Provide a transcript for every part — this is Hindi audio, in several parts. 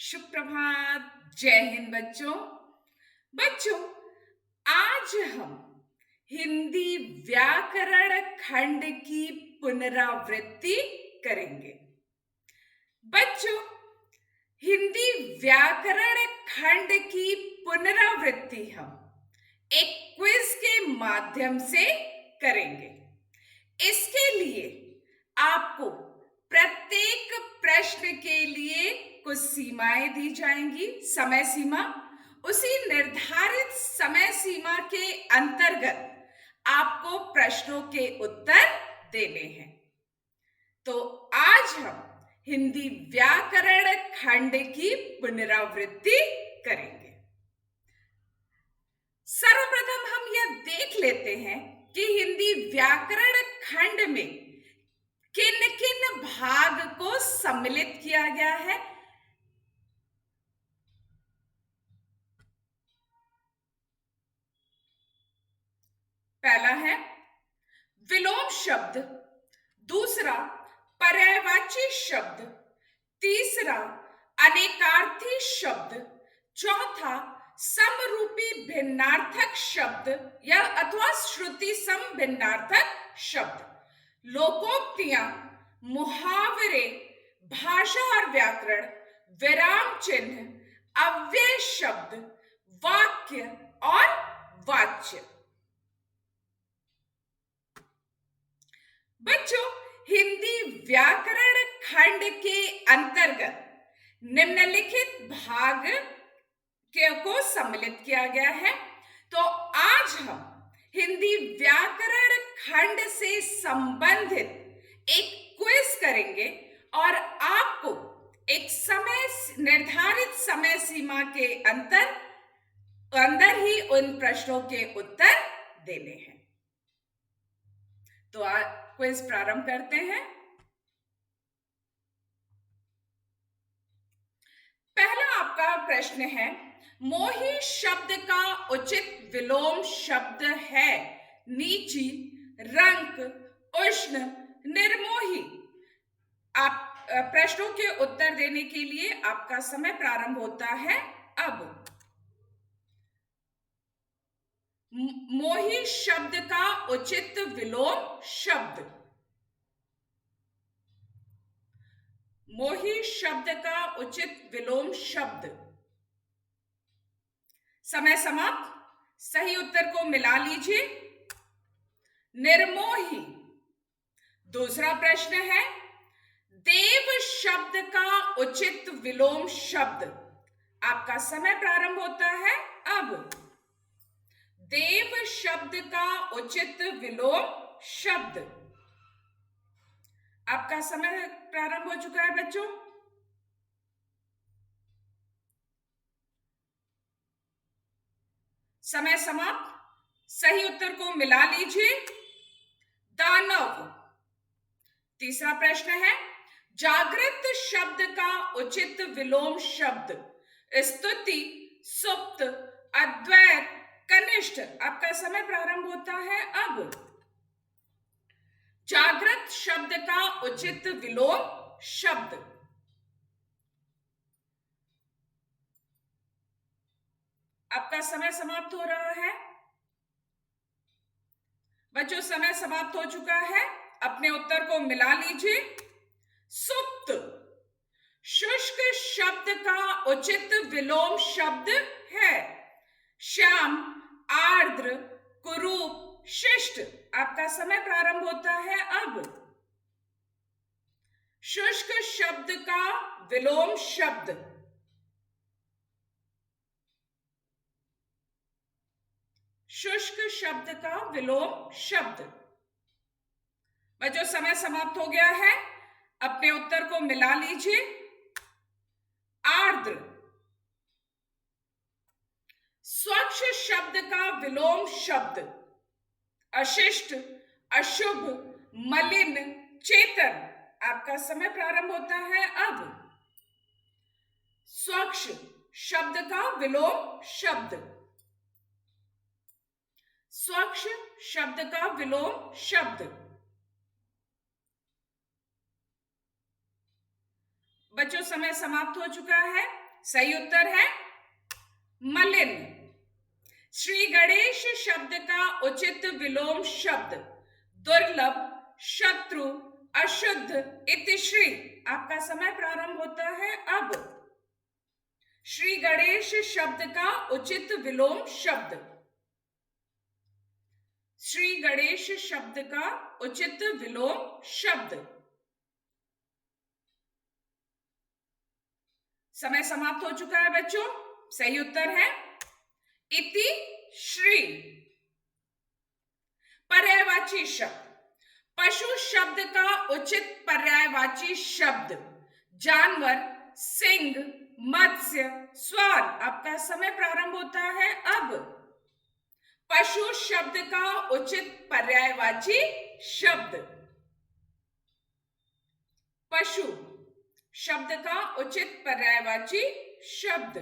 सुप्रभात। जय हिंद बच्चों। बच्चों, आज हम हिंदी व्याकरण खंड की पुनरावृत्ति करेंगे। बच्चों, हिंदी व्याकरण खंड की पुनरावृत्ति हम एक क्विज के माध्यम से करेंगे। इसके लिए आपको प्रत्येक प्रश्न के लिए कुछ सीमाएं दी जाएंगी, समय सीमा। उसी निर्धारित समय सीमा के अंतर्गत आपको प्रश्नों के उत्तर देने हैं। तो आज हम हिंदी व्याकरण खंड की पुनरावृत्ति करेंगे। सर्वप्रथम हम यह देख लेते हैं कि हिंदी व्याकरण खंड में किन किन भाग को सम्मिलित किया गया है। पहला है विलोम शब्द, दूसरा पर्यायवाची शब्द, तीसरा अनेकार्थी शब्द, चौथा समरूपी भिन्नार्थक शब्द या अथवा श्रुति सम भिन्नार्थक शब्द, लोकोक्तियां, मुहावरे, भाषा और व्याकरण, विराम चिन्ह, अव्यय शब्द, वाक्य और वाच्य। बच्चों, हिंदी व्याकरण खंड के अंतर्गत निम्नलिखित भाग को सम्मिलित किया गया है। तो आज हम हिंदी व्याकरण खंड से संबंधित एक क्विज करेंगे और आपको एक निर्धारित समय सीमा के अंदर ही उन प्रश्नों के उत्तर देने हैं। तो क्विज प्रारंभ करते हैं। पहला आपका प्रश्न है, मोही शब्द का उचित विलोम शब्द है नीची, रंक, उष्ण, निर्मोही। आप प्रश्नों के उत्तर देने के लिए आपका समय प्रारंभ होता है अब। मोही शब्द का उचित विलोम शब्द, मोही शब्द का उचित विलोम शब्द। समय समाप्त। सही उत्तर को मिला लीजिए, निर्मोही। दूसरा प्रश्न है, देव शब्द का उचित विलोम शब्द। आपका समय प्रारंभ होता है अब। देव शब्द का उचित विलोम शब्द। आपका समय प्रारंभ हो चुका है बच्चों। समय समाप्त। सही उत्तर को मिला लीजिए, दानव। तीसरा प्रश्न है, जागृत शब्द का उचित विलोम शब्द। स्तुति, सुप्त, अद्वैत, कनिष्ठ। आपका समय प्रारंभ होता है अब। जागृत शब्द का उचित विलोम शब्द। आपका समय समाप्त हो रहा है बच्चों। समय समाप्त हो चुका है। अपने उत्तर को मिला लीजिए, सुप्त। शुष्क शब्द का उचित विलोम शब्द है श्याम, आर्द्र, कुरूप, शिष्ट। आपका समय प्रारंभ होता है अब। शुष्क शब्द का विलोम शब्द। शुष्क शब्द का विलोम शब्द। बच्चों, समय समाप्त हो गया है। अपने उत्तर को मिला लीजिए, आर्द्र। स्वच्छ शब्द का विलोम शब्द। अशिष्ट, अशुभ, मलिन, चेतन। आपका समय प्रारंभ होता है अब। स्वच्छ शब्द का विलोम शब्द। स्वच्छ शब्द का विलोम शब्द। बच्चों, समय समाप्त हो चुका है। सही उत्तर है मलिन। श्री गणेश शब्द का उचित विलोम शब्द दुर्लभ, शत्रु, अशुद्ध, इतिश्री। आपका समय प्रारंभ होता है अब। श्री गणेश शब्द का उचित विलोम शब्द, श्री गणेश शब्द का उचित विलोम शब्द। समय समाप्त हो चुका है बच्चों। सही उत्तर है इति श्री। पर्यायवाची शब्द, पशु शब्द का उचित पर्यायवाची शब्द जानवर, सिंह, मत्स्य, स्वार। आपका समय प्रारंभ होता है अब। पशु शब्द का उचित पर्यायवाची शब्द, पशु शब्द का उचित पर्यायवाची शब्द।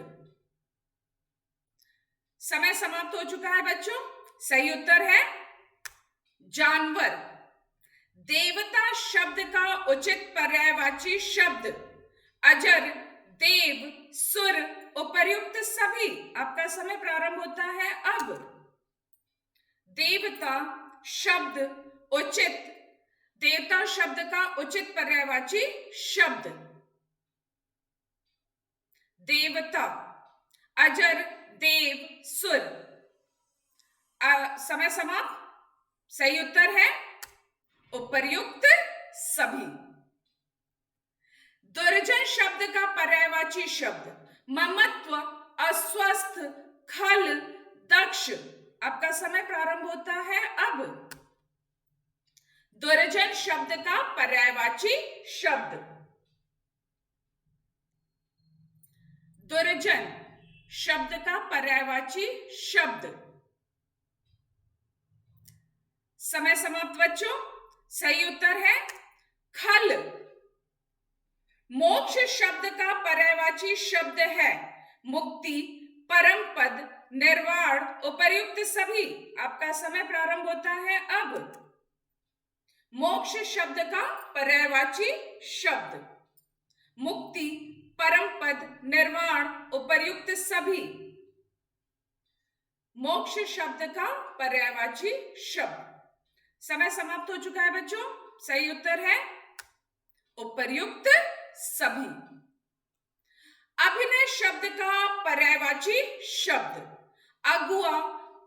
समय समाप्त हो चुका है बच्चों। सही उत्तर है जानवर। देवता शब्द का उचित पर्यायवाची शब्द अजर, देव, सुर, उपर्युक्त सभी। आपका समय प्रारंभ होता है अब। देवता शब्द उचित, देवता शब्द का उचित पर्यायवाची शब्द देवता, अजर, देव, सुर। समय समाप्त। सही उत्तर है उपर्युक्त सभी। दुर्जन शब्द का पर्यायवाची शब्द ममत्व, अस्वस्थ, खल, दक्ष। आपका समय प्रारंभ होता है अब। दुर्जन शब्द का पर्यायवाची शब्द, दुर्जन शब्द का पर्यायवाची शब्द। समय समाप्त बच्चों। सही उत्तर है खल। मोक्ष शब्द का पर्यायवाची शब्द है मुक्ति, परम पद, निर्वाण, उपर्युक्त सभी। आपका समय प्रारंभ होता है अब। मोक्ष शब्द का पर्यायवाची शब्द मुक्ति, परम पद, निर्वाण, उपर्युक्त सभी। मोक्ष शब्द का पर्यायवाची शब्द। समय समाप्त हो चुका है बच्चों। सही उत्तर है उपर्युक्त सभी। अभिनय शब्द का पर्यायवाची शब्द अगुआ,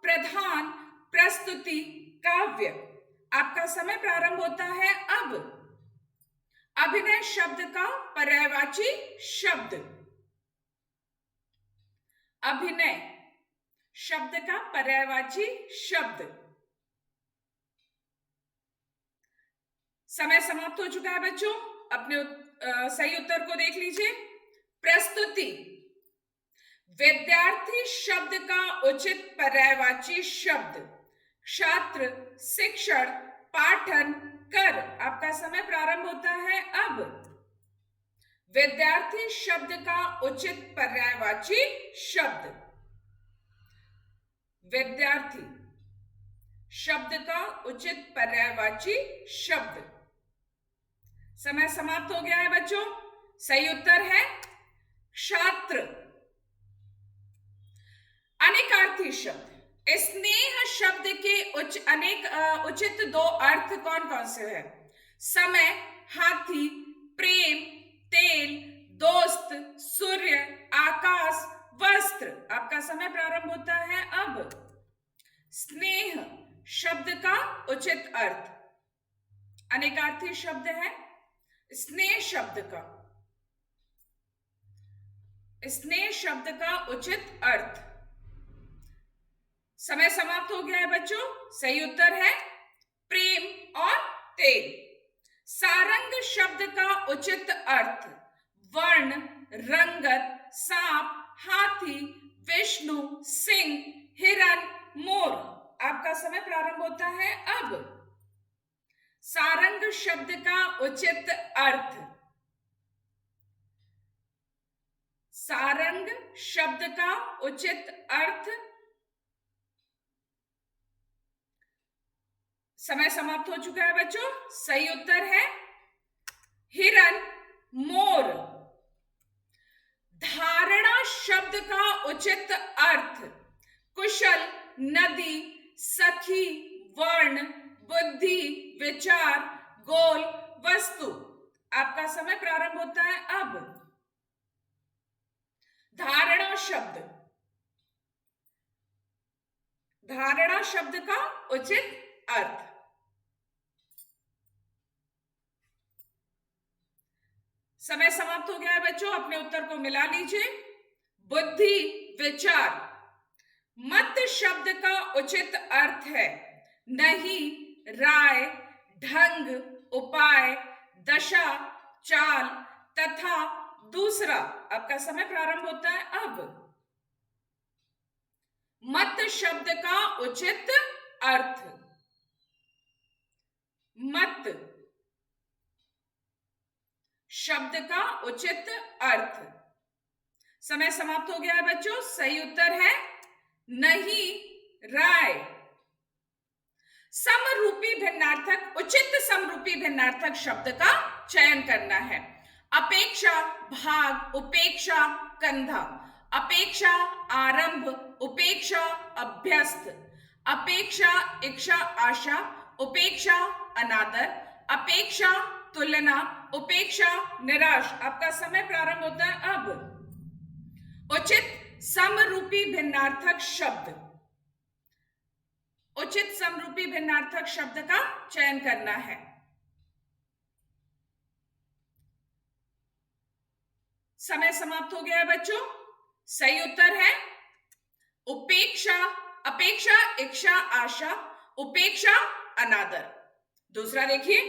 प्रधान, प्रस्तुति, काव्य। आपका समय प्रारंभ होता है अब। अभिनय शब्द का पर्यायवाची शब्द, अभिनय शब्द का पर्यायवाची शब्द। समय समाप्त हो चुका है बच्चों। अपने सही उत्तर को देख लीजिए। प्रस्तुति। विद्यार्थी शब्द का उचित पर्यायवाची शब्द छात्र, शिक्षण, पाठन, कर। आपका समय प्रारंभ होता है अब। विद्यार्थी शब्द का उचित पर्यायवाची शब्द, विद्यार्थी शब्द का उचित पर्यायवाची शब्द। समय समाप्त हो गया है बच्चों। सही उत्तर है छात्र। अनेकार्थी शब्द। स्नेह शब्द के उचित दो अर्थ कौन कौन से हैं? समय, हाथी, प्रेम, तेल, दोस्त, सूर्य, आकाश, वस्त्र। आपका समय प्रारंभ होता है अब। स्नेह शब्द का उचित अर्थ, अनेकार्थी शब्द है स्नेह शब्द का, स्नेह शब्द का उचित अर्थ। समय समाप्त हो गया है बच्चों। सही उत्तर है प्रेम और तेल। सारंग शब्द का उचित अर्थ वर्ण, रंगत, सांप, हाथी, विष्णु, सिंह, हिरण, मोर। आपका समय प्रारंभ होता है अब। सारंग शब्द का उचित अर्थ, सारंग शब्द का उचित अर्थ। समय समाप्त हो चुका है बच्चों। सही उत्तर है हिरण, मोर। धारणा शब्द का उचित अर्थ कुशल, नदी, सखी, वर्ण, बुद्धि, विचार, गोल, वस्तु। आपका समय प्रारंभ होता है अब। धारणा शब्द, धारणा शब्द का उचित अर्थ। समय समाप्त हो गया है बच्चों, अपने उत्तर को मिला लीजिए। बुद्धि, विचार। मत शब्द का उचित अर्थ है नहीं, राय, ढंग, उपाय, दशा, चाल तथा दूसरा। आपका समय प्रारंभ होता है अब। मत शब्द का उचित अर्थ, मत शब्द का उचित अर्थ। समय समाप्त हो गया है बच्चों, सही उत्तर है नहीं, राय। समरूपी भिन्नार्थक, उचित समरूपी भिन्नार्थक शब्द का चयन करना है। अपेक्षा, भाग, उपेक्षा, कंधा। अपेक्षा, आरंभ, उपेक्षा, अभ्यस्त। अपेक्षा, इच्छा, आशा, उपेक्षा, अनादर। अपेक्षा, तुलना, उपेक्षा, निराश। आपका समय प्रारंभ होता है अब। उचित समरूपी भिन्नार्थक शब्द, उचित समरूपी भिन्नार्थक शब्द का चयन करना है। समय समाप्त हो गया है बच्चों, सही उत्तर है उपेक्षा। अपेक्षा, इच्छा, आशा, उपेक्षा, अनादर। दूसरा देखिए,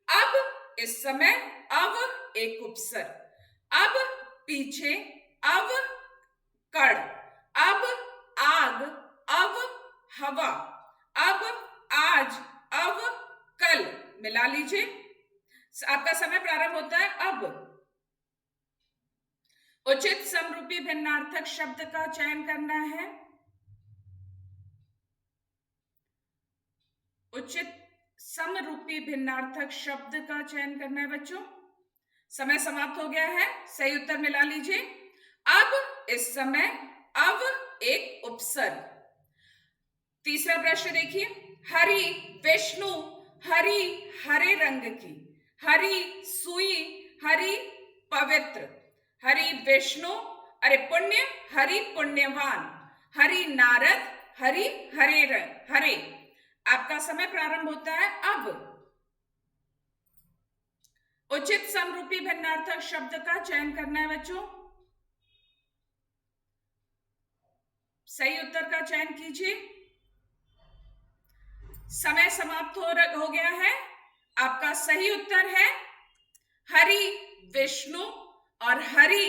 अब इस समय, अब एक उपसर्ग, अब पीछे, अब कड़, अब आग, अब हवा, अब आज, अब कल। मिला लीजिए, आपका समय प्रारंभ होता है अब। उचित समरूपी भिन्नार्थक शब्द का चयन करना है। उचित समरूपी भिन्नार्थक शब्द का चयन करना है बच्चों। समय समाप्त हो गया है, सही उत्तर मिला लीजिए। अब इस समय, अब एक उपसर्ग। तीसरा प्रश्न देखिए, हरि, विष्णु, हरि, हरे रंग की, हरि, सुई, हरि, पवित्र। हरि विष्णु, अरे पुण्य, हरि पुण्यवान। हरि नारद, हरि हरे रंग, हरे। आपका समय प्रारंभ होता है अब। उचित समरूपी भिन्नार्थक शब्द का चयन करना है बच्चों। सही उत्तर का चयन कीजिए। समय समाप्त हो गया है। आपका सही उत्तर है हरि विष्णु और हरि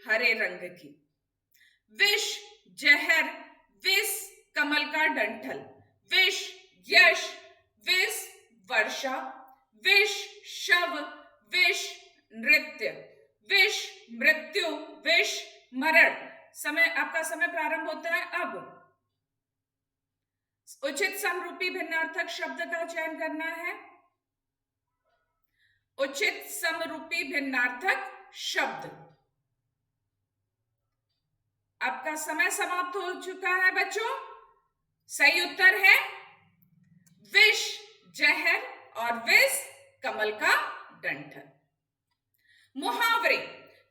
हरे रंग की। विष जहर, विष कमल का डंठल, विष यश, विष वर्षा, विष शव, विष नृत्य, विष मृत्यु, विष मरण। समय, आपका समय प्रारंभ होता है अब। उचित समरूपी भिन्नार्थक शब्द का चयन करना है। उचित समरूपी भिन्नार्थक शब्द। आपका समय समाप्त हो चुका है बच्चों। सही उत्तर है विष जहर और विष कमल का डंठल। मुहावरे,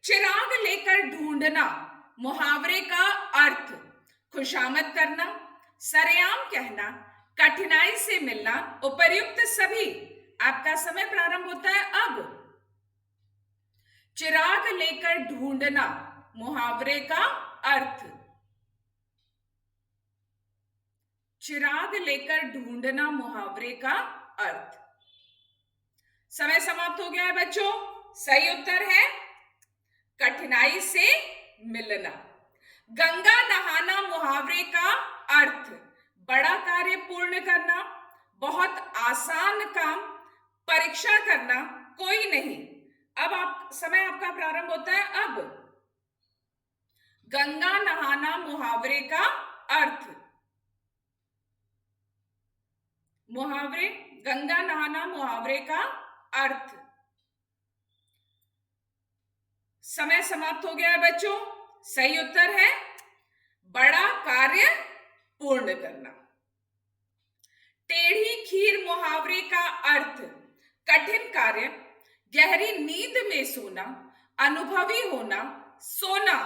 चिराग लेकर ढूंढना। मुहावरे का अर्थ खुशामद करना, सरेआम कहना, कठिनाई से मिलना, उपर्युक्त सभी। आपका समय प्रारंभ होता है अब। चिराग लेकर ढूंढना, मुहावरे का अर्थ। चिराग लेकर ढूंढना, मुहावरे का अर्थ। समय समाप्त हो गया है बच्चों। सही उत्तर है कठिनाई से मिलना। गंगा नहाना, मुहावरे का अर्थ बड़ा कार्य पूर्ण करना, बहुत आसान काम, परीक्षा करना, कोई नहीं। अब समय आपका प्रारंभ होता है अब। गंगा नहाना, मुहावरे का अर्थ। मुहावरे, गंगा नहाना, मुहावरे का अर्थ। समय समाप्त हो गया है बच्चों। सही उत्तर है बड़ा कार्य पूर्ण करना। टेढ़ी खीर मुहावरे का अर्थ कठिन कार्य, गहरी नींद में सोना, अनुभवी होना, सोना।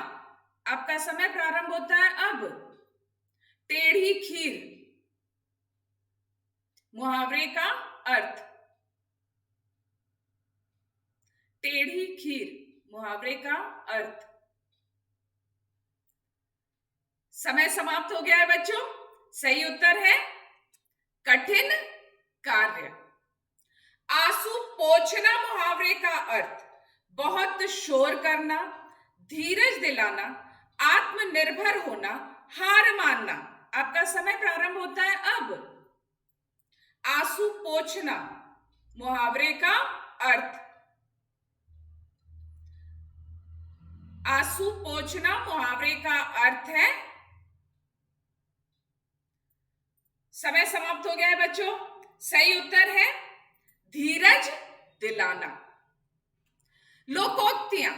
आपका समय प्रारंभ होता है अब। टेढ़ी खीर मुहावरे का अर्थ, टेढ़ी खीर मुहावरे का अर्थ। समय समाप्त हो गया है बच्चों। सही उत्तर है कठिन कार्य। आंसू पोंछना मुहावरे का अर्थ बहुत शोर करना, धीरज दिलाना, आत्मनिर्भर होना, हार मानना। आपका समय प्रारंभ होता है अब। आंसू पोंछना मुहावरे का अर्थ, आंसू पोंछना मुहावरे का अर्थ है। समय समाप्त हो गया है बच्चों। सही उत्तर है धीरज दिलाना। लोकोक्तियां,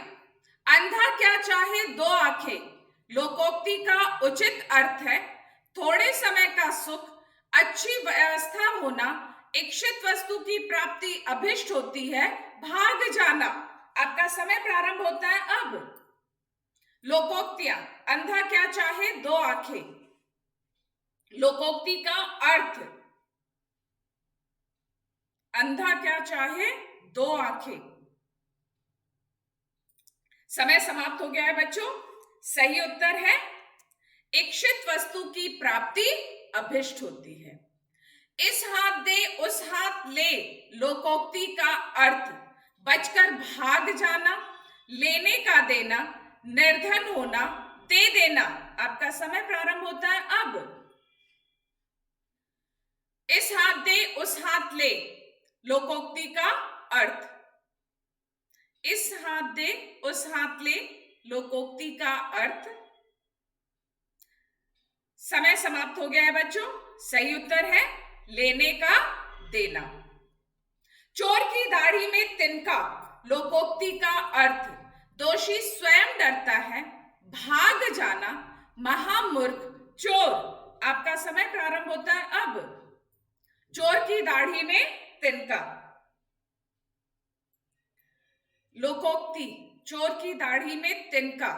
अंधा क्या चाहे दो आंखें। लोकोक्ति का उचित अर्थ है थोड़े समय का सुख, अच्छी व्यवस्था होना, इच्छित वस्तु की प्राप्ति अभिष्ट होती है, भाग जाना। आपका समय प्रारंभ होता है अब। लोकोक्तियां, अंधा क्या चाहे दो आंखें। लोकोक्ति का अर्थ अंधा क्या चाहे दो आंखें। समय समाप्त हो गया है बच्चों। सही उत्तर है इच्छित वस्तु की प्राप्ति अभिष्ट होती है। इस हाथ दे उस हाथ ले लोकोक्ति का अर्थ बचकर भाग जाना, लेने का देना, निर्धन होना, दे देना। आपका समय प्रारंभ होता है अब। इस हाथ दे उस हाथ ले लोकोक्ति का अर्थ, इस हाथ दे उस हाथ ले लोकोक्ति का अर्थ। समय समाप्त हो गया है बच्चों। सही उत्तर है लेने का देना। चोर की दाढ़ी में तिनका लोकोक्ति का अर्थ दोषी स्वयं डरता है, भाग जाना, महामूर्ख, चोर। आपका समय प्रारंभ होता है अब। चोर की दाढ़ी में तिनका लोकोक्ति, चोर की दाढ़ी में तिनका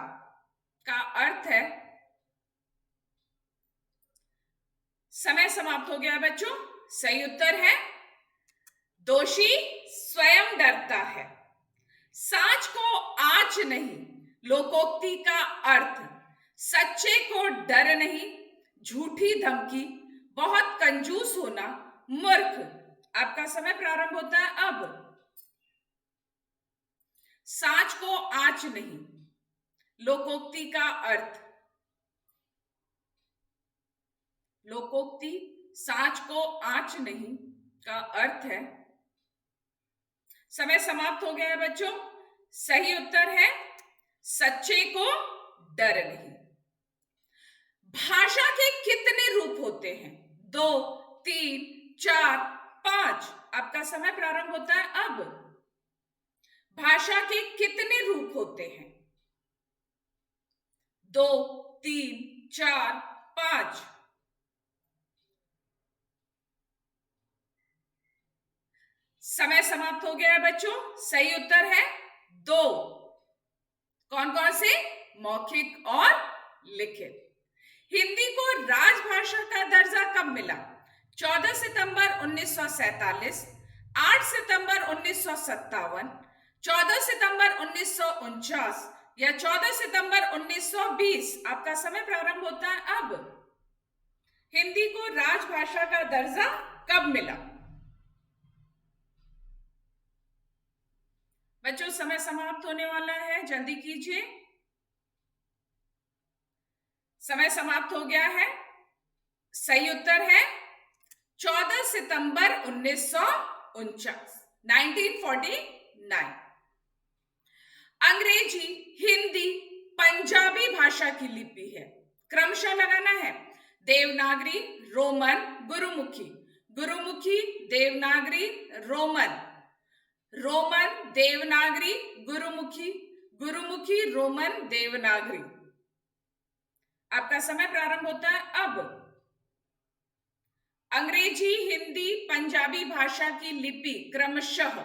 का अर्थ है। समय समाप्त हो गया बच्चों। सही उत्तर है दोषी स्वयं डरता है। सांच को आंच नहीं लोकोक्ति का अर्थ सच्चे को डर नहीं, झूठी धमकी, बहुत कंजूस होना, मूर्ख। आपका समय प्रारंभ होता है अब। सांच को आंच नहीं लोकोक्ति का अर्थ, लोकोक्ति सांच को आंच नहीं का अर्थ है। समय समाप्त हो गया है बच्चों। सही उत्तर है सच्चे को डर नहीं। भाषा के कितने रूप होते हैं? 2, 3, 4, 5। आपका समय प्रारंभ होता है अब। भाषा के कितने रूप होते हैं? 2, 3, 4, 5। समय समाप्त हो गया है बच्चों। सही उत्तर है 2। कौन कौन से? मौखिक और लिखित। हिंदी को राजभाषा का दर्जा कब मिला? 14 सितंबर 1947, 8 सितंबर 1957, 14 सितंबर 1949 या 14 सितंबर 1920। आपका समय प्रारंभ होता है अब। हिंदी को राजभाषा का दर्जा कब मिला? बच्चों समय समाप्त होने वाला है, जल्दी कीजिए। समय समाप्त हो गया है। सही उत्तर है 14 सितंबर 1949, 1949। अंग्रेजी, हिंदी, पंजाबी भाषा की लिपि है। क्रमशः लगाना है। Devanagari, Roman, Gurmukhi, Gurmukhi, Devanagari, Roman, Roman, Devanagari, Gurmukhi, Gurmukhi, Roman, Devanagari. आपका समय प्रारंभ होता है अब। अंग्रेजी, हिंदी, पंजाबी भाषा की लिपि क्रमशः।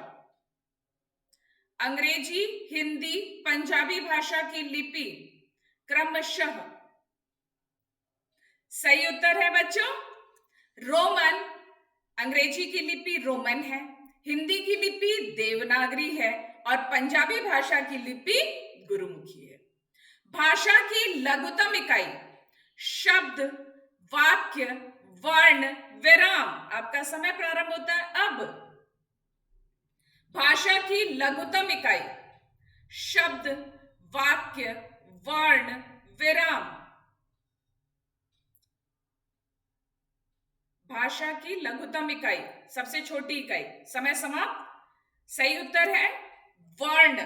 अंग्रेजी, हिंदी, पंजाबी भाषा की लिपि क्रमशः। सही उत्तर है बच्चों रोमन। अंग्रेजी की लिपि रोमन है, हिंदी की लिपि देवनागरी है और पंजाबी भाषा की लिपि गुरुमुखी है। भाषा की लघुतम इकाई शब्द, वाक्य, वर्ण, विराम। आपका समय प्रारंभ होता है अब। भाषा की लघुतम इकाई शब्द, वाक्य, वर्ण, विराम। भाषा की लघुतम इकाई सबसे छोटी इकाई। समय समाप्त। सही उत्तर है वर्ण।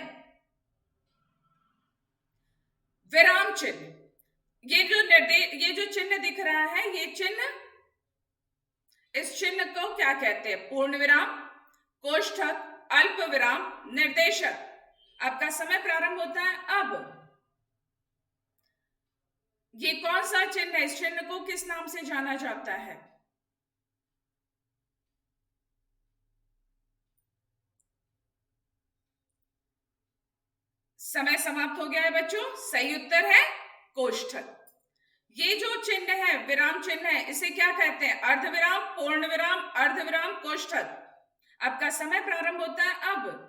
विराम चिन्ह, ये जो चिन्ह दिख रहा है, ये चिन्ह, इस चिन्ह को क्या कहते हैं? पूर्ण विराम, कोष्ठक, अल्प विराम, निर्देशक। आपका समय प्रारंभ होता है अब। ये कौन सा चिन्ह है? इस चिन्ह को किस नाम से जाना जाता है? समय समाप्त हो गया है बच्चों। सही उत्तर है कोष्ठक। ये जो चिन्ह है, विराम चिन्ह है, इसे क्या कहते हैं? अर्धविराम, पूर्ण विराम, अर्धविराम, कोष्ठक। आपका समय प्रारंभ होता है अब।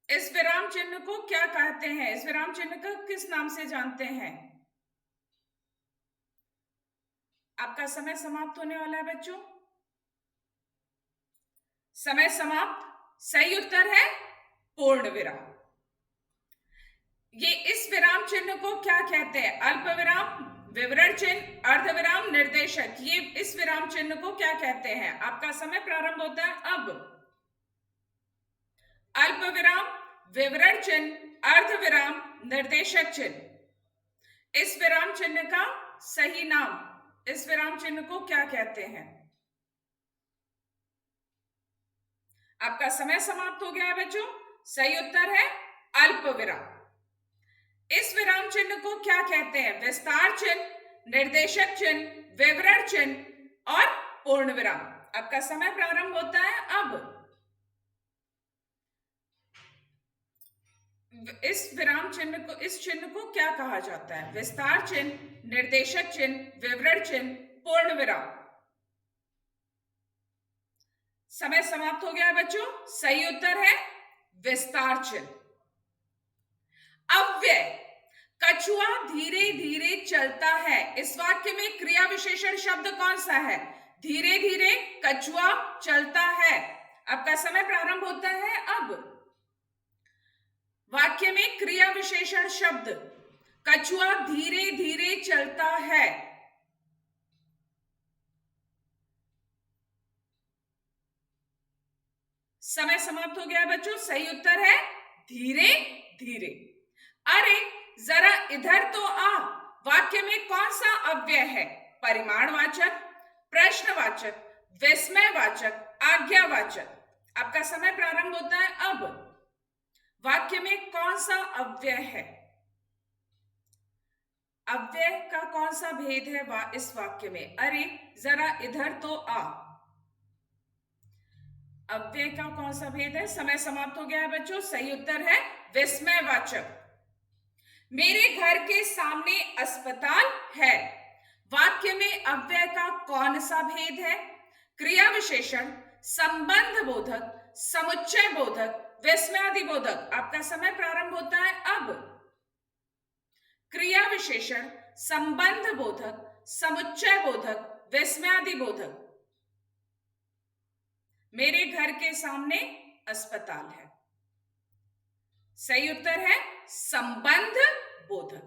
इस विराम चिन्ह को क्या कहते हैं? इस विराम चिन्ह को किस नाम से जानते हैं? आपका समय समाप्त होने वाला है बच्चों। समय समाप्त। सही उत्तर है पूर्ण विराम। ये इस विराम चिन्ह को क्या कहते हैं? अल्प विराम, विवरण चिन्ह, अर्धविराम, निर्देशक। ये इस विराम चिन्ह को क्या कहते हैं? आपका समय प्रारंभ होता है अब। अल्प विराम, विवरण चिन्ह, अर्धविराम, निर्देशक चिन्ह। इस विराम चिन्ह का सही नाम, इस विराम चिन्ह को क्या कहते हैं? आपका समय समाप्त हो गया है बच्चों। सही उत्तर है अल्प विराम। इस विराम चिन्ह को क्या कहते हैं? विस्तार चिन्ह, निर्देशक चिन्ह, विवरण चिन्ह और पूर्ण विराम। आपका समय प्रारंभ होता है अब। इस विराम चिन्ह को, इस चिन्ह को क्या कहा जाता है? विस्तार चिन्ह, निर्देशक चिन्ह, विवरण चिन्ह, पूर्ण विराम। समय समाप्त हो गया है बच्चों। सही उत्तर है विस्तार चिन्ह। अव्यय, कछुआ धीरे धीरे चलता है। इस वाक्य में क्रिया विशेषण शब्द कौन सा है? धीरे धीरे कछुआ चलता है। आपका समय प्रारंभ होता है अब। वाक्य में क्रिया विशेषण शब्द कछुआ धीरे धीरे चलता है। समय समाप्त हो गया है बच्चों। सही उत्तर है धीरे धीरे। अरे जरा इधर तो आ। वाक्य में कौन सा अव्यय है? परिमाणवाचक, प्रश्नवाचक, विस्मयवाचक, आज्ञावाचक। आपका समय प्रारंभ होता है अब। वाक्य में कौन सा अव्यय है? अव्यय का कौन सा भेद है इस वाक्य में? अरे जरा इधर तो आ। अव्यय का कौन सा भेद है? समय समाप्त हो गया है बच्चों। सही उत्तर है विस्मयवाचक। मेरे घर के सामने अस्पताल है। वाक्य में अव्यय का कौन सा भेद है? क्रिया विशेषण, संबंध बोधक, समुच्चय बोधक, विस्मयादि बोधक। आपका समय प्रारंभ होता है अब। क्रिया विशेषण, संबंध बोधक, समुच्चय बोधक, विस्मयादि बोधक। मेरे घर के सामने अस्पताल है। सही उत्तर है संबंध बोधक।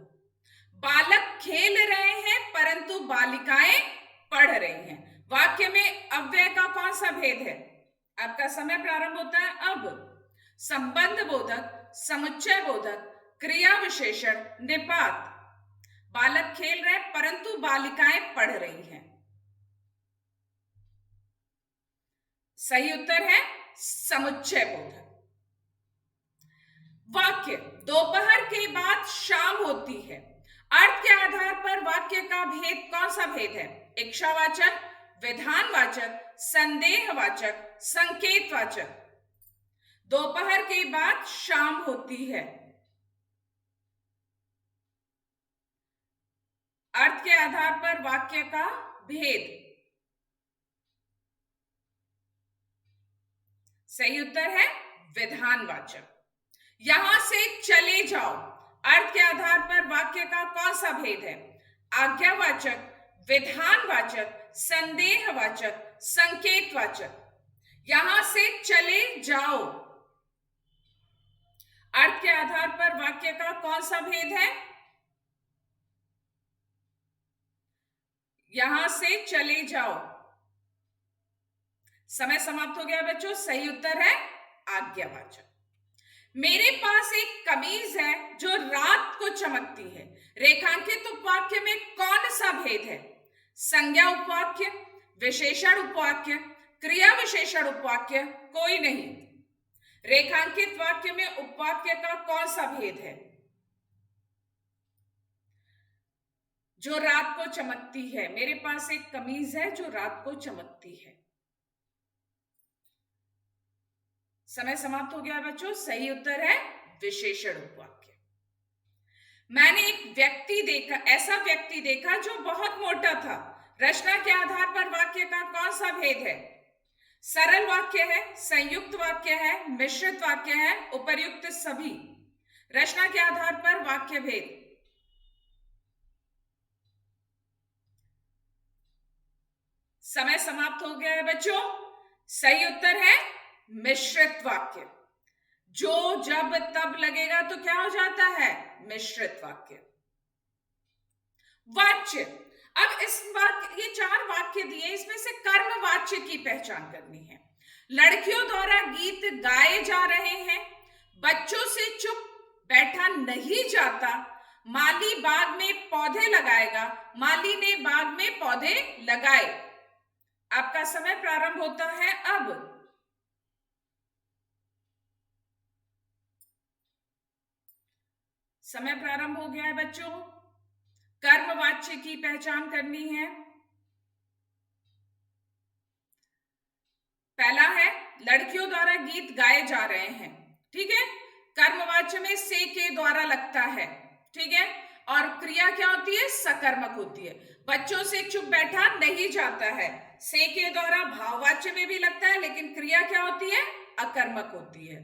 बालक खेल रहे हैं परंतु बालिकाएं पढ़ रही हैं। वाक्य में अव्यय का कौन सा भेद है? आपका समय प्रारंभ होता है अब। संबंध बोधक, समुच्चय बोधक, क्रिया विशेषण, निपात। बालक खेल रहे परंतु बालिकाएं पढ़ रही हैं। सही उत्तर है समुच्चय बोधक। वाक्य दोपहर के बाद शाम होती है। अर्थ के आधार पर वाक्य का भेद कौन सा भेद है? इच्छावाचक, विधानवाचक, संदेहवाचक, संकेतवाचक। दोपहर के बाद शाम होती है। अर्थ के आधार पर वाक्य का भेद। सही उत्तर है विधानवाचक। यहां से चले जाओ, अर्थ के आधार पर वाक्य का कौन सा भेद है? आज्ञावाचक, विधानवाचक, संदेहवाचक, संकेतवाचक। यहां से चले जाओ, अर्थ के आधार पर वाक्य का कौन सा भेद है? यहां से चले जाओ। समय समाप्त हो गया बच्चों। सही उत्तर है आज्ञावाचक। मेरे पास एक कमीज है जो रात को चमकती है। रेखांकित उपवाक्य में कौन सा भेद है? संज्ञा उपवाक्य, विशेषण उपवाक्य, क्रिया विशेषण उपवाक्य, कोई नहीं। रेखांकित वाक्य में उपवाक्य का कौन सा भेद है? जो रात को चमकती है। मेरे पास एक कमीज है जो रात को चमकती है। समय समाप्त हो गया बच्चों। सही उत्तर है विशेषण उपवाक्य। मैंने एक व्यक्ति देखा, ऐसा व्यक्ति देखा जो बहुत मोटा था। रचना के आधार पर वाक्य का कौन सा भेद है? सरल वाक्य है, संयुक्त वाक्य है, मिश्रित वाक्य है, उपर्युक्त सभी। रचना के आधार पर वाक्य भेद। समय समाप्त हो गया है बच्चों। सही उत्तर है मिश्रित वाक्य। जो जब तब लगेगा तो क्या हो जाता है? मिश्रित वाक्य। वाच्य। अब इस वाक्य, ये 4 वाक्य दिए, इसमें से कर्म वाच्य की पहचान करनी है। लड़कियों द्वारा गीत गाए जा रहे हैं। बच्चों से चुप बैठा नहीं जाता। माली बाग में पौधे लगाएगा। माली ने बाग में पौधे लगाए। आपका समय प्रारंभ होता है अब। समय प्रारंभ हो गया है बच्चों। कर्मवाच्य की पहचान करनी है। पहला है लड़कियों द्वारा गीत गाए जा रहे हैं। ठीक है। कर्मवाच्य में से के द्वारा लगता है। ठीक है। और क्रिया क्या होती है? सकर्मक होती है। बच्चों से चुप बैठा नहीं जाता है, से के द्वारा भाववाच्य में भी लगता है, लेकिन क्रिया क्या होती है? अकर्मक होती है।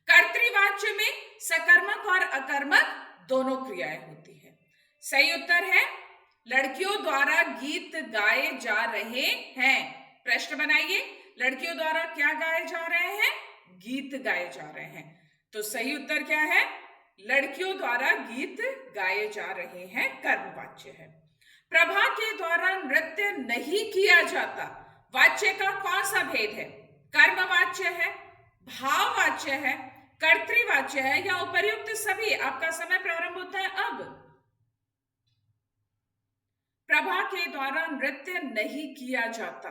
कर्तृवाच्य में सकर्मक और अकर्मक दोनों क्रियाएं होती है। सही उत्तर है लड़कियों द्वारा गीत गाए जा रहे हैं। प्रश्न बनाइए, लड़कियों द्वारा क्या गाए जा रहे हैं? गीत गाए जा रहे हैं। तो सही उत्तर क्या है? लड़कियों द्वारा गीत गाए जा रहे हैं, कर्मवाच्य है। प्रभा के द्वारा नृत्य नहीं किया जाता। वाच्य का कौन सा भेद है? कर्मवाच्य है, भाववाच्य है, कर्तृवाच्य है, या उपर्युक्त सभी। आपका समय प्रारंभ होता है अब। प्रभा के द्वारा नृत्य नहीं किया जाता।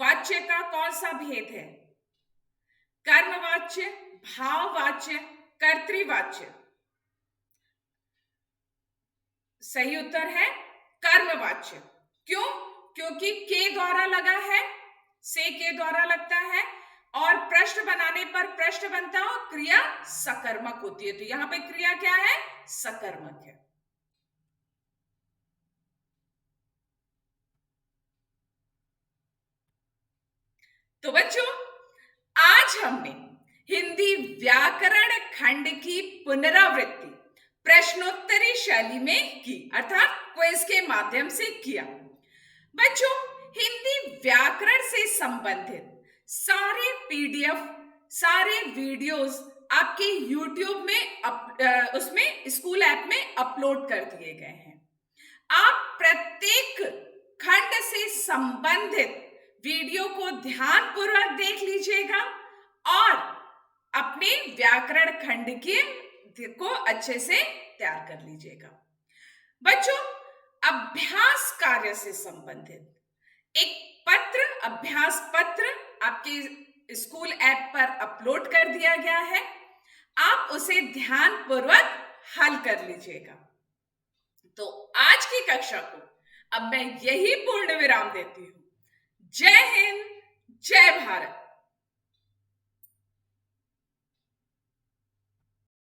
वाच्य का कौन सा भेद है? कर्मवाच्य, भाववाच्य, कर्तृवाच्य। सही उत्तर है कर्मवाच्य। क्यों? क्योंकि के द्वारा लगा है, से के द्वारा लगता है, और प्रश्न बनाने पर प्रश्न बनता है, और क्रिया सकर्मक होती है। तो यहां पे क्रिया क्या है? सकर्मक है। तो बच्चों, आज हमने हिंदी व्याकरण खंड की पुनरावृत्ति प्रश्नोत्तरी शैली में की, अर्थात क्विज के माध्यम से किया। बच्चों, हिंदी व्याकरण से संबंधित सारे पीडीएफ, सारे वीडियोस आपके यूट्यूब में उसमें स्कूल ऐप में अपलोड कर दिए गए हैं। आप प्रत्येक खंड से संबंधित वीडियो को ध्यानपूर्वक देख लीजिएगा और अपने व्याकरण खंड को अच्छे से तैयार कर लीजिएगा। बच्चों, अभ्यास कार्य से संबंधित एक पत्र, अभ्यास पत्र आपके स्कूल ऐप पर अपलोड कर दिया गया है। आप उसे ध्यानपूर्वक हल कर लीजिएगा। की कक्षा को अब मैं यही पूर्ण विराम देती हूं। जय हिंद, जय भारत।